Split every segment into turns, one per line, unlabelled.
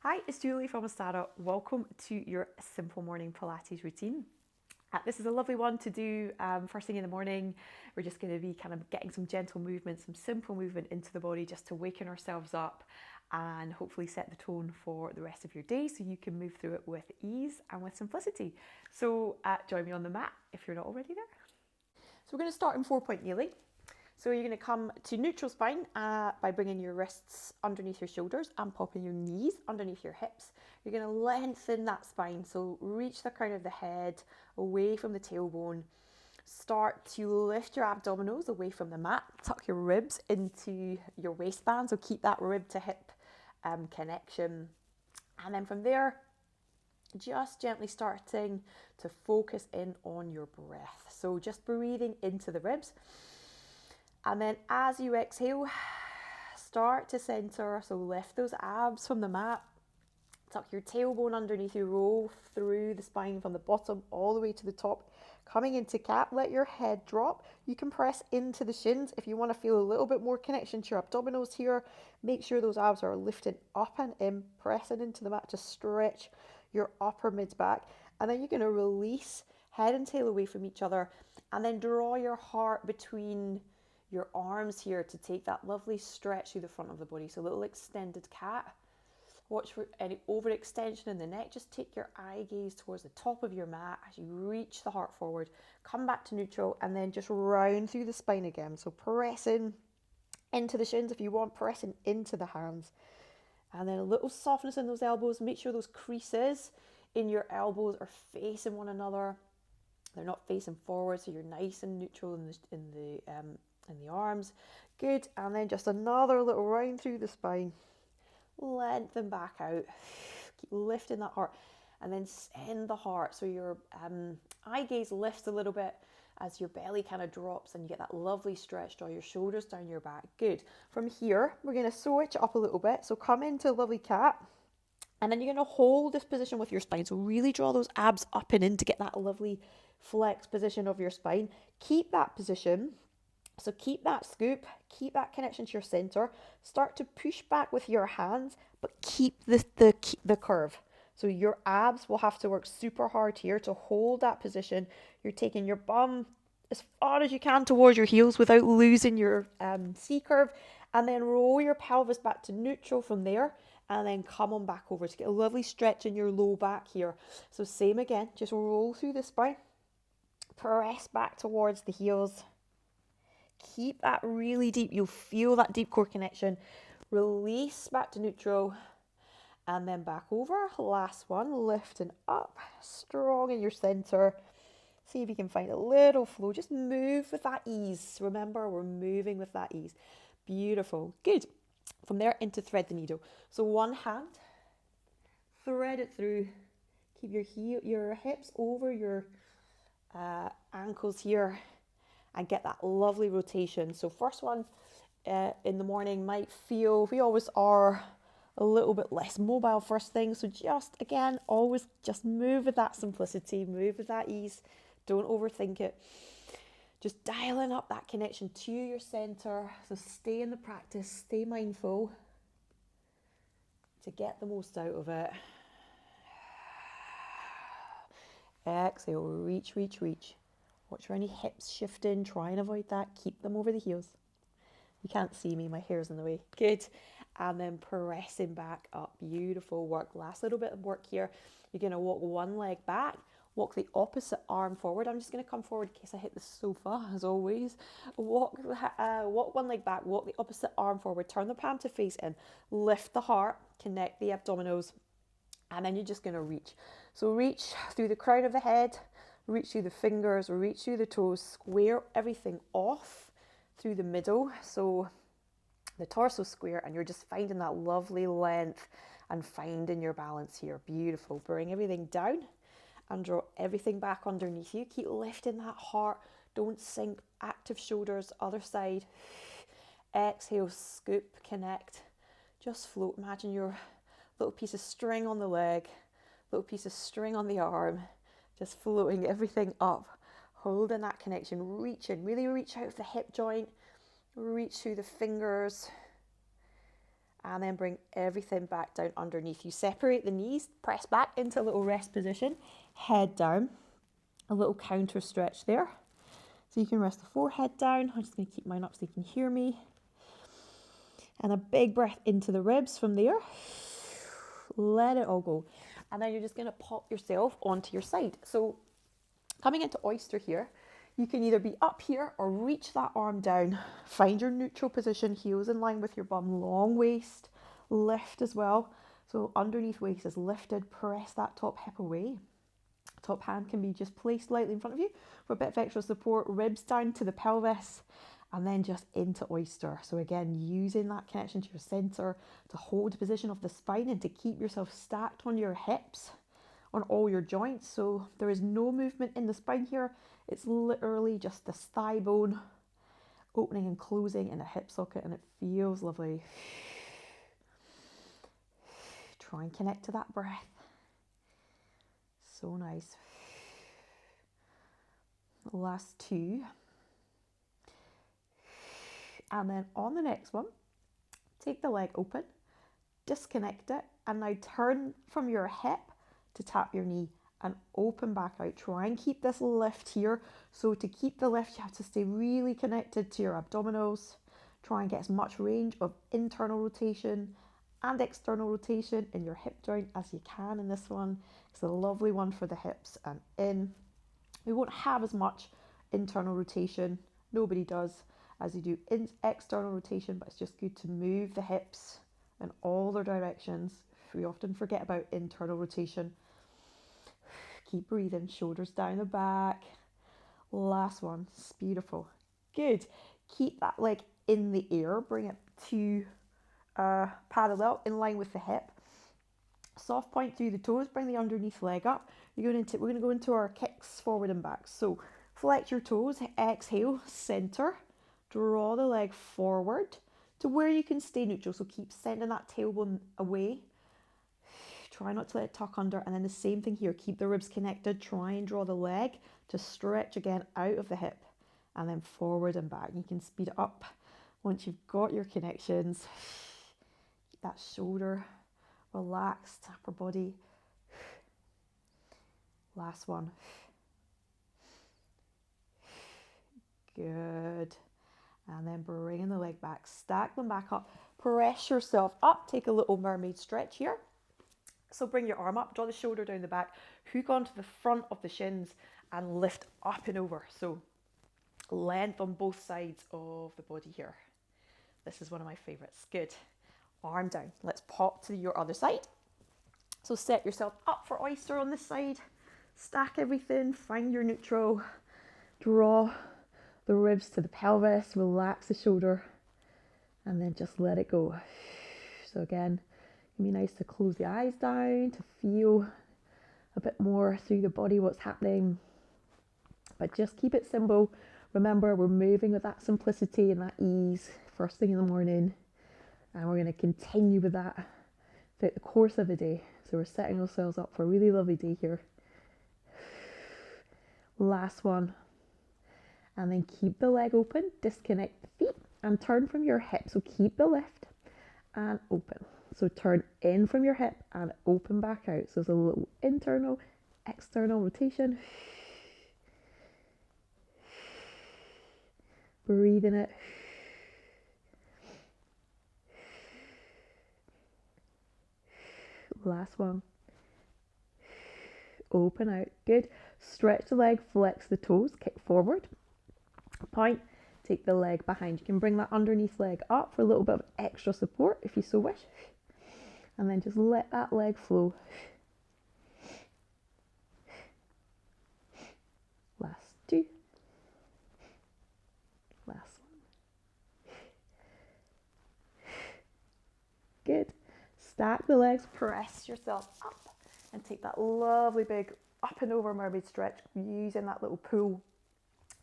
Hi, it's Julie from Ostara. Welcome to your simple morning Pilates routine. This is a lovely one to do first thing in the morning. We're just going to be kind of getting some gentle movement, some simple movement into the body just to waken ourselves up and hopefully set the tone for the rest of your day so you can move through it with ease and with simplicity. So join me on the mat if you're not already there. So we're going to start in 4-point kneeling. So you're going to come to neutral spine by bringing your wrists underneath your shoulders and popping your knees underneath your hips. You're going to lengthen that spine, so reach the crown of the head away from the tailbone. Start to lift your abdominals away from the mat. Tuck your ribs into your waistband, so keep that rib to hip connection. And then from there, just gently starting to focus in on your breath. So just breathing into the ribs. And then as you exhale, start to center. So lift those abs from the mat. Tuck your tailbone underneath you, roll through the spine from the bottom all the way to the top. Coming into cat, let your head drop. You can press into the shins if you want to feel a little bit more connection to your abdominals here. Make sure those abs are lifting up and in, pressing into the mat to stretch your upper mids back. And then you're going to release head and tail away from each other and then draw your heart between your arms here to take that lovely stretch through the front of the body. So a little extended cat. Watch for any overextension in the neck. Just take your eye gaze towards the top of your mat as you reach the heart forward. Come back to neutral and then just round through the spine again. So pressing into the shins if you want, pressing into the hands. And then a little softness in those elbows. Make sure those creases in your elbows are facing one another. They're not facing forward, so you're nice and neutral in the arms. Good. And then just another little round through the spine. Lengthen back out. Keep lifting that heart. And then send the heart. So your eye gaze lifts a little bit as your belly kind of drops and you get that lovely stretch. Draw your shoulders down your back. Good. From here, we're going to switch up a little bit. So come into a lovely cat. And then you're going to hold this position with your spine. So really draw those abs up and in to get that lovely flex position of your spine. Keep that position. So keep that scoop, keep that connection to your center. Start to push back with your hands, but keep the curve. So your abs will have to work super hard here to hold that position. You're taking your bum as far as you can towards your heels without losing your C curve. And then roll your pelvis back to neutral from there. And then come on back over to get a lovely stretch in your low back here. So same again, just roll through the spine. Press back towards the heels. Keep that really deep. You'll feel that deep core connection. Release back to neutral. And then back over. Last one. Lifting up. Strong in your center. See if you can find a little flow. Just move with that ease. Remember, we're moving with that ease. Beautiful. Good. From there into thread the needle. So one hand. Thread it through. Keep your hips over your ankles here. And get that lovely rotation. So first one in the morning might feel, we always are a little bit less mobile first thing. So just, again, always just move with that simplicity, move with that ease. Don't overthink it. Just dialing up that connection to your center. So stay in the practice, stay mindful to get the most out of it. Exhale, reach, reach, reach. Watch for any hips shifting. Try and avoid that. Keep them over the heels. You can't see me. My hair's in the way. Good. And then pressing back up. Beautiful work. Last little bit of work here. You're going to walk one leg back. Walk the opposite arm forward. I'm just going to come forward in case I hit the sofa, as always. Walk one leg back. Walk the opposite arm forward. Turn the palm to face in. Lift the heart. Connect the abdominals. And then you're just going to reach. So reach through the crown of the head. Reach through the fingers, reach through the toes, square everything off through the middle. So the torso square, and you're just finding that lovely length and finding your balance here. Beautiful. Bring everything down and draw everything back underneath you. Keep lifting that heart. Don't sink. Active shoulders, other side. Exhale, scoop, connect. Just float. Imagine your little piece of string on the leg, little piece of string on the arm. Just floating everything up, holding that connection, reaching, really reach out of the hip joint, reach through the fingers, and then bring everything back down underneath you. Separate the knees, press back into a little rest position, head down, a little counter stretch there. So you can rest the forehead down. I'm just going to keep mine up so you can hear me. And a big breath into the ribs from there. Let it all go. And then you're just going to pop yourself onto your side. So coming into Oyster here, you can either be up here or reach that arm down. Find your neutral position, heels in line with your bum, long waist, lift as well. So underneath waist is lifted, press that top hip away. Top hand can be just placed lightly in front of you for a bit of extra support, ribs down to the pelvis, and then just into Oyster. So again, using that connection to your center to hold the position of the spine and to keep yourself stacked on your hips, on all your joints. So there is no movement in the spine here. It's literally just this thigh bone opening and closing in a hip socket, and it feels lovely. Try and connect to that breath. So nice. Last two. And then on the next one, take the leg open, disconnect it, and now turn from your hip to tap your knee and open back out. Try and keep this lift here. So to keep the lift, you have to stay really connected to your abdominals. Try and get as much range of internal rotation and external rotation in your hip joint as you can in this one. It's a lovely one for the hips and in. We won't have as much internal rotation, nobody does, as you do in external rotation, but it's just good to move the hips in all their directions. We often forget about internal rotation. Keep breathing, shoulders down the back. Last one, it's beautiful. Good. Keep that leg in the air, bring it to parallel in line with the hip. Soft point through the toes, bring the underneath leg up. We're going to go into our kicks forward and back. So flex your toes, exhale, center, draw the leg forward to where you can stay neutral. So keep sending that tailbone away. Try not to let it tuck under. And then the same thing here, keep the ribs connected. Try and draw the leg to stretch again out of the hip and then forward and back. You can speed it up once you've got your connections. Keep that shoulder relaxed, upper body. Last one. Good. And then bringing the leg back, stack them back up, press yourself up, take a little mermaid stretch here. So bring your arm up, draw the shoulder down the back, hook onto the front of the shins and lift up and over. So length on both sides of the body here. This is one of my favorites. Good. Arm down. Let's pop to your other side. So set yourself up for Oyster on this side. Stack everything, find your neutral, draw the ribs to the pelvis, relax the shoulder, and then just let it go. So again, it can be nice to close the eyes down, to feel a bit more through the body what's happening, but just keep it simple. Remember, we're moving with that simplicity and that ease first thing in the morning, and we're going to continue with that throughout the course of the day. So we're setting ourselves up for a really lovely day here. Last one. And then keep the leg open, disconnect the feet and turn from your hip. So keep the lift and open. So turn in from your hip and open back out. So there's a little internal, external rotation. Breathe in it. Last one. Open out. Good. Stretch the leg, flex the toes, kick forward. Point, take the leg behind. You can bring that underneath leg up for a little bit of extra support if you so wish. And then just let that leg flow. Last two. Last one. Good. Stack the legs, press yourself up and take that lovely big up and over mermaid stretch using that little pull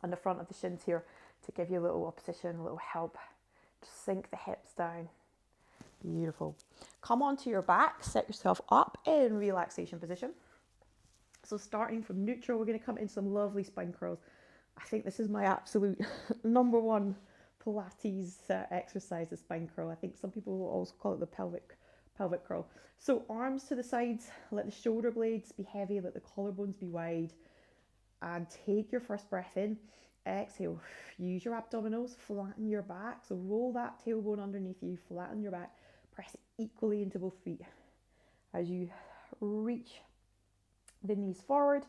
on the front of the shins here to give you a little opposition, a little help. Just sink the hips down. Beautiful. Come onto your back, set yourself up in relaxation position. So starting from neutral, we're going to come in some lovely spine curls. I think this is my absolute number one Pilates exercise, the spine curl. I think some people will also call it the pelvic curl. So arms to the sides, let the shoulder blades be heavy, let the collarbones be wide, and take your first breath in. Exhale, use your abdominals, flatten your back. So roll that tailbone underneath you, flatten your back, press equally into both feet. As you reach the knees forward,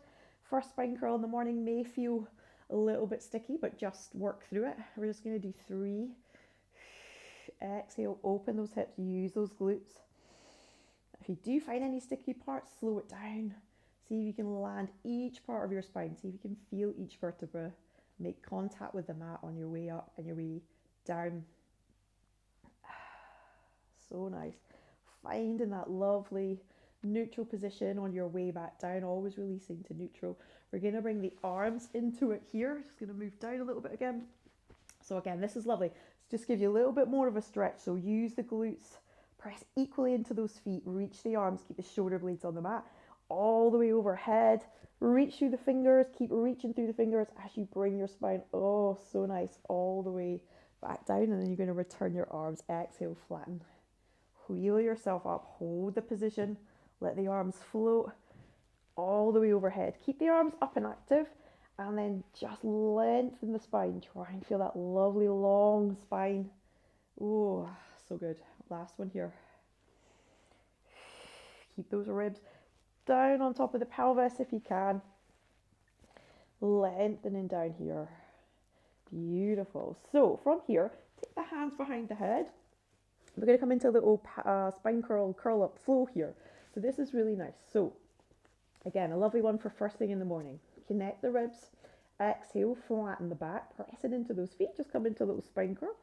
first spine curl in the morning may feel a little bit sticky, but just work through it. We're just going to do 3. Exhale, open those hips, use those glutes. If you do find any sticky parts, slow it down. See if you can land each part of your spine. See if you can feel each vertebra. Make contact with the mat on your way up and your way down. So nice. Finding that lovely neutral position on your way back down, always releasing to neutral. We're going to bring the arms into it here. Just going to move down a little bit again. So again, this is lovely. Just give you a little bit more of a stretch. So use the glutes, press equally into those feet, reach the arms, keep the shoulder blades on the mat, all the way overhead. Reach through the fingers, keep reaching through the fingers as you bring your spine, oh, so nice, all the way back down. And then you're going to return your arms. Exhale, flatten. Wheel yourself up, hold the position, let the arms float all the way overhead. Keep the arms up and active, and then just lengthen the spine. Try and feel that lovely long spine. Oh, so good. Last one here. Keep those ribs down on top of the pelvis if you can. Lengthening down here. Beautiful. So from here, take the hands behind the head. We're going to come into a little spine curl up flow here. So this is really nice. So again, a lovely one for first thing in the morning. Connect the ribs. Exhale, flatten the back. Press it into those feet. Just come into a little spine curl.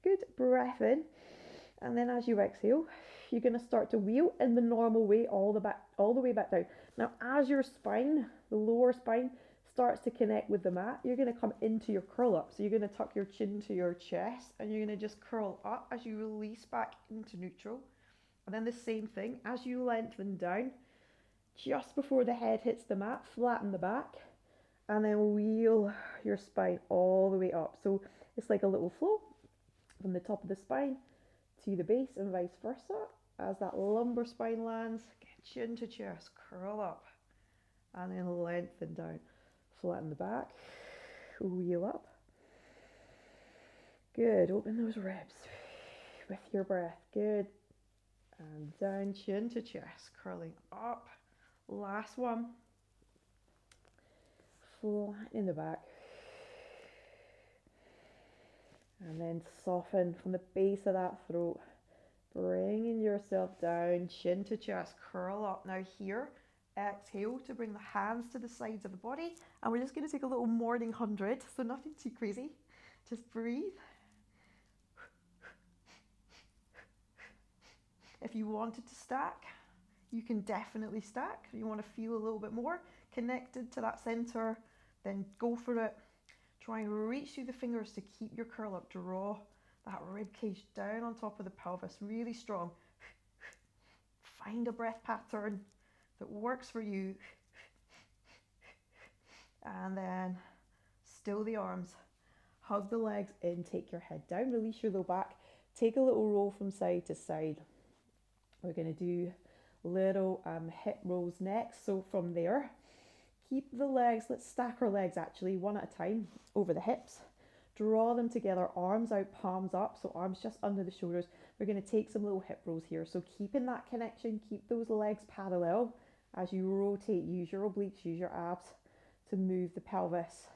Good. Breath in. And then as you exhale, you're going to start to wheel in the normal way all the way back down. Now, as your spine, the lower spine, starts to connect with the mat, you're going to come into your curl up. So you're going to tuck your chin to your chest, and you're going to just curl up as you release back into neutral. And then the same thing, as you lengthen down, just before the head hits the mat, flatten the back, and then wheel your spine all the way up. So it's like a little flow from the top of the spine to the base and vice versa. As that lumbar spine lands, get chin to chest, curl up, and then lengthen down. Flatten the back, wheel up. Good, open those ribs with your breath. Good. And down, chin to chest, curling up. Last one. Flatten the back. And then soften from the base of that throat. Bringing yourself down, chin to chest, curl up. Now here, exhale to bring the hands to the sides of the body. And we're just going to take a little morning 100. So nothing too crazy. Just breathe. If you wanted to stack, you can definitely stack. If you want to feel a little bit more connected to that center, then go for it. Try and reach through the fingers to keep your curl up. Draw that rib cage down on top of the pelvis, really strong. Find a breath pattern that works for you. And then still the arms. Hug the legs in, take your head down, release your low back. Take a little roll from side to side. We're going to do little hip rolls next. So from there, keep the legs, let's stack our legs actually one at a time over the hips. Draw them together, arms out, palms up, so arms just under the shoulders. We're going to take some little hip rolls here. So keeping that connection, keep those legs parallel as you rotate. Use your obliques, use your abs to move the pelvis.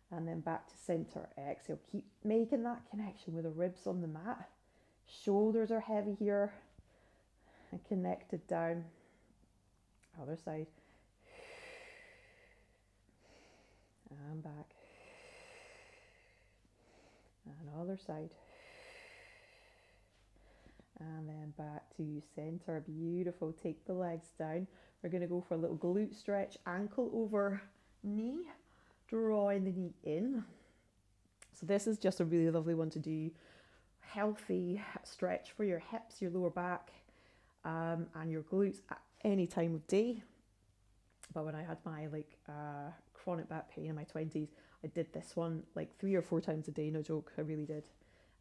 And then back to center. Exhale. Keep making that connection with the ribs on the mat. Shoulders are heavy here. And connected down. Other side. And back. And other side. And then back to center. Beautiful. Take the legs down. We're going to go for a little glute stretch. Ankle over knee. Drawing the knee in. So this is just a really lovely one to do. Healthy stretch for your hips, your lower back, and your glutes at any time of day. But when I had my chronic back pain in my 20s, I did this one like 3 or 4 times a day, no joke, I really did.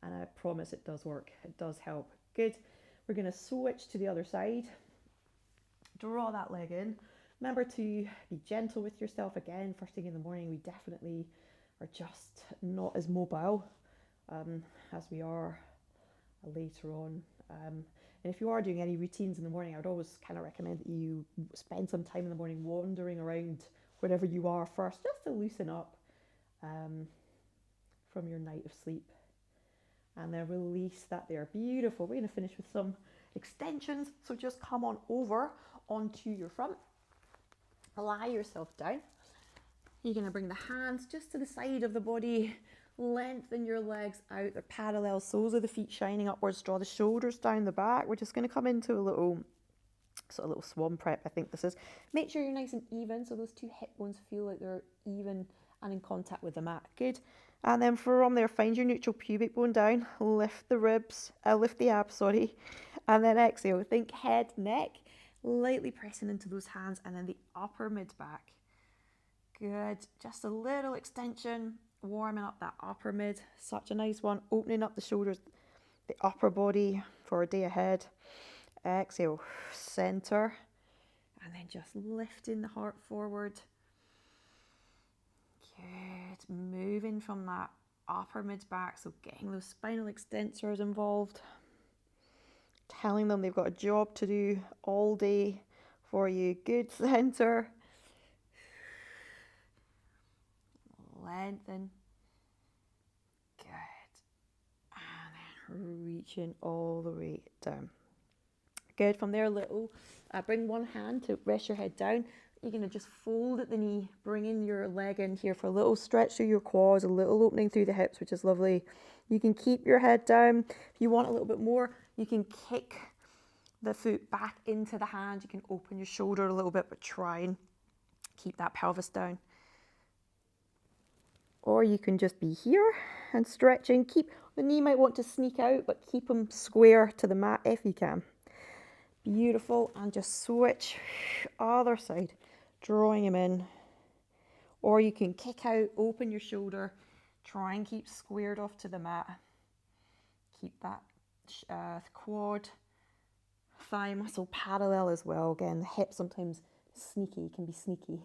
And I promise it does work, it does help. Good. We're going to switch to the other side. Draw that leg in. Remember to be gentle with yourself again. First thing in the morning, we definitely are just not as mobile as we are later on. And if you are doing any routines in the morning, I would always kind of recommend that you spend some time in the morning wandering around wherever you are first, just to loosen up from your night of sleep. And then release that there. Beautiful. We're going to finish with some extensions. So just come on over onto your front. Lie yourself down. You're going to bring the hands just to the side of the body. Lengthen your legs out. They're parallel. Soles of the feet shining upwards. Draw the shoulders down the back. We're just going to come into a little swan prep, I think this is. Make sure you're nice and even, so those two hip bones feel like they're even and in contact with the mat. Good. And then from there, find your neutral pubic bone down. Lift the ribs, lift the abs, sorry. And then exhale. Think head, neck, lightly pressing into those hands, and then the upper mid back. Good. Just a little extension, warming up that upper mid. Such a nice one. Opening up the shoulders, the upper body for a day ahead. Exhale, center, and then just lifting the heart forward. Good. Moving from that upper mid back, so getting those spinal extensors involved. Telling them they've got a job to do all day for you. Good. Center. Lengthen. Good. And then reaching all the way down. Good. From there, bring one hand to rest your head down. You're going to just fold at the knee, bringing your leg in here for a little stretch through your quads, a little opening through the hips, which is lovely. You can keep your head down. If you want a little bit more, you can kick the foot back into the hand. You can open your shoulder a little bit, but try and keep that pelvis down. Or you can just be here and stretching. The knee might want to sneak out, but keep them square to the mat if you can. Beautiful. And just switch other side, drawing them in. Or you can kick out, open your shoulder, try and keep squared off to the mat. Keep that quad, thigh muscle parallel as well. Again, the hip sometimes can be sneaky.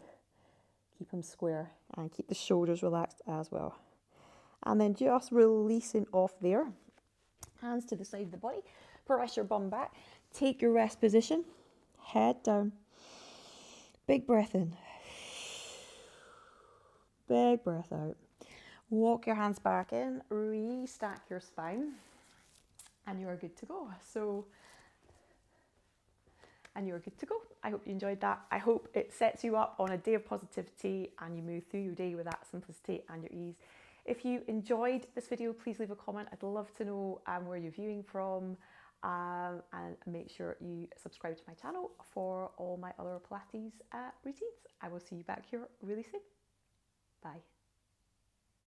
Keep them square and keep the shoulders relaxed as well. And then just releasing off there. Hands to the side of the body. Press your bum back. Take your rest position. Head down. Big breath in. Big breath out. Walk your hands back in. Restack your spine. And you're good to go. You're good to go. I hope you enjoyed that. I hope it sets you up on a day of positivity and you move through your day with that simplicity and your ease. If you enjoyed this video, please leave a comment. I'd love to know where you're viewing from, and make sure you subscribe to my channel for all my other Pilates routines. I will see you back here really soon. Bye.